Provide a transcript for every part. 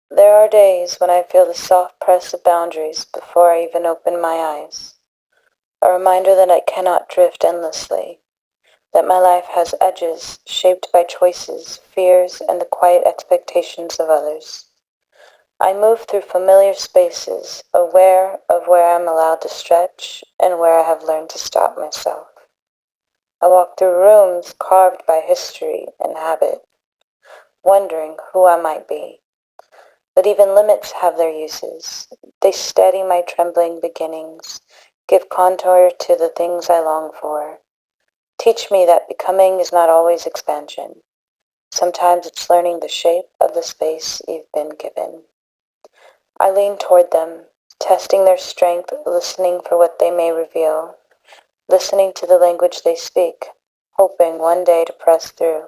There are days when I feel the soft press of boundaries before I even open my eyes, a reminder that I cannot drift endlessly, that my life has edges shaped by choices, fears, and the quiet expectations of others. I move through familiar spaces, aware of where I'm allowed to stretch and where I have learned to stop myself. I walk through rooms carved by history and habit, wondering who I might be. But even limits have their uses. They steady my trembling beginnings, give contour to the things I long for. Teach me that becoming is not always expansion. Sometimes it's learning the shape of the space you've been given. I lean toward them, testing their strength, listening for what they may reveal, listening to the language they speak, hoping one day to press through,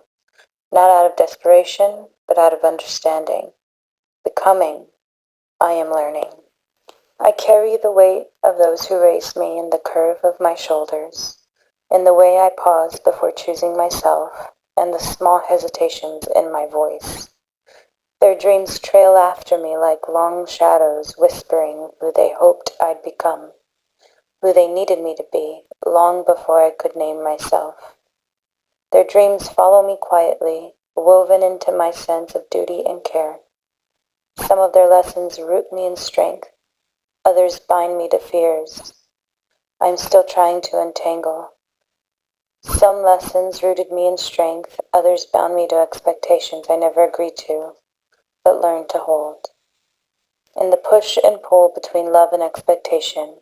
not out of desperation, but out of understanding. Becoming, I am learning. I carry the weight of those who raised me in the curve of my shoulders, in the way I pause before choosing myself, and the small hesitations in my voice. Their dreams trail after me like long shadows, whispering who they hoped I'd become, who they needed me to be, long before I could name myself. Their dreams follow me quietly, woven into my sense of duty and care. Some of their lessons root me in strength, others bind me to fears I'm still trying to untangle. Some lessons rooted me in strength, others bound me to expectations I never agreed to, but learned to hold. In the push and pull between love and expectation,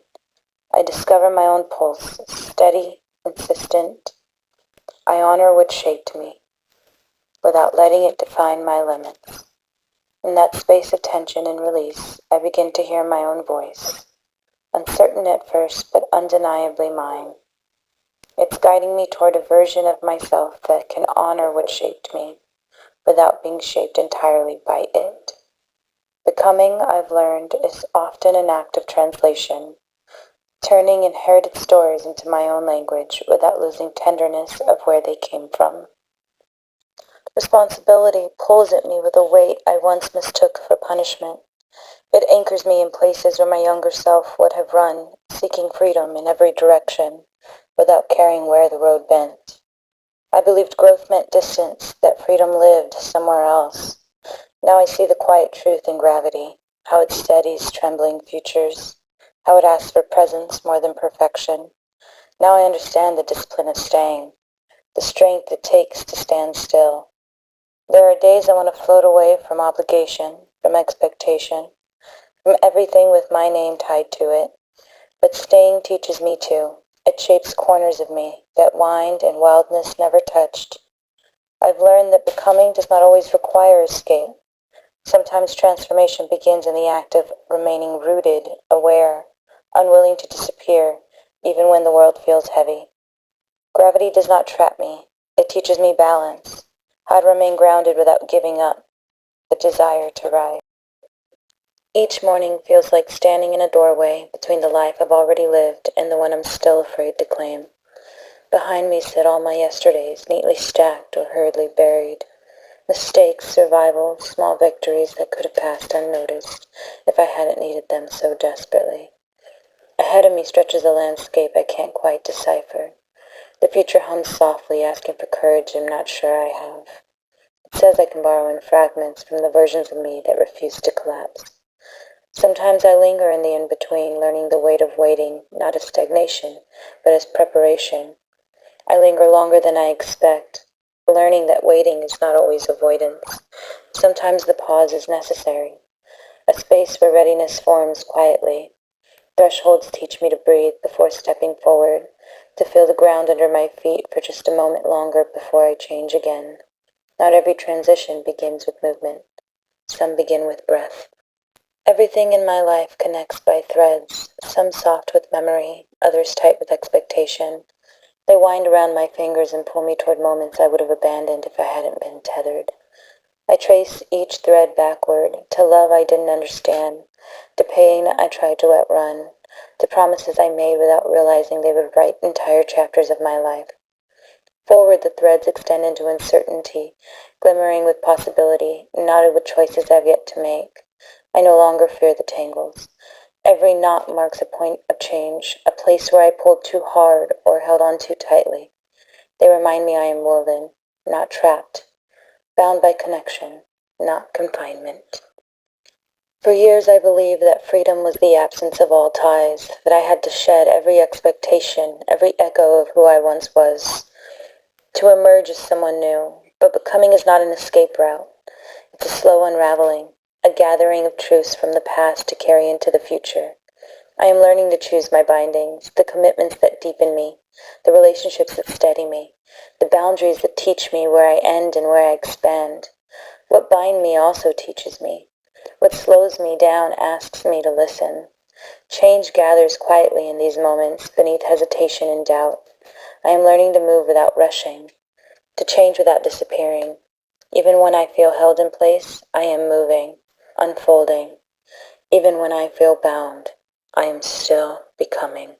I discover my own pulse, steady, insistent. I honor what shaped me, without letting it define my limits. In that space of tension and release, I begin to hear my own voice, uncertain at first, but undeniably mine. It's guiding me toward a version of myself that can honor what shaped me, without being shaped entirely by it. Becoming, I've learned, is often an act of translation, turning inherited stories into my own language without losing tenderness of where they came from. Responsibility pulls at me with a weight I once mistook for punishment. It anchors me in places where my younger self would have run, seeking freedom in every direction, without caring where the road bent. I believed growth meant distance, that freedom lived somewhere else. Now I see the quiet truth in gravity, how it steadies trembling futures, how it asks for presence more than perfection. Now I understand the discipline of staying, the strength it takes to stand still. There are days I want to float away from obligation, from expectation, from everything with my name tied to it. But staying teaches me too. It shapes corners of me that wind and wildness never touched. I've learned that becoming does not always require escape. Sometimes transformation begins in the act of remaining rooted, aware, unwilling to disappear, even when the world feels heavy. Gravity does not trap me. It teaches me balance, how to remain grounded without giving up, the desire to rise. Each morning feels like standing in a doorway between the life I've already lived and the one I'm still afraid to claim. Behind me sit all my yesterdays, neatly stacked or hurriedly buried. Mistakes, survival, small victories that could have passed unnoticed if I hadn't needed them so desperately. Ahead of me stretches a landscape I can't quite decipher. The future hums softly, asking for courage I'm not sure I have. It says I can borrow in fragments from the versions of me that refuse to collapse. Sometimes I linger in the in-between, learning the weight of waiting, not as stagnation, but as preparation. I linger longer than I expect, learning that waiting is not always avoidance. Sometimes the pause is necessary, a space where readiness forms quietly. Thresholds teach me to breathe before stepping forward, to feel the ground under my feet for just a moment longer before I change again. Not every transition begins with movement. Some begin with breath. Everything in my life connects by threads, some soft with memory, others tight with expectation. They wind around my fingers and pull me toward moments I would have abandoned if I hadn't been tethered. I trace each thread backward, to love I didn't understand, to pain I tried to outrun, to promises I made without realizing they would write entire chapters of my life. Forward the threads extend into uncertainty, glimmering with possibility, knotted with choices I've yet to make. I no longer fear the tangles. Every knot marks a point of change, a place where I pulled too hard or held on too tightly. They remind me I am woven, not trapped, bound by connection, not confinement. For years I believed that freedom was the absence of all ties, that I had to shed every expectation, every echo of who I once was, to emerge as someone new. But becoming is not an escape route. It's a slow unraveling, a gathering of truths from the past to carry into the future. I am learning to choose my bindings, the commitments that deepen me, the relationships that steady me, the boundaries that teach me where I end and where I expand. What bind me also teaches me. What slows me down asks me to listen. Change gathers quietly in these moments, beneath hesitation and doubt. I am learning to move without rushing, to change without disappearing. Even when I feel held in place, I am moving, unfolding. Even when I feel bound, I am still becoming.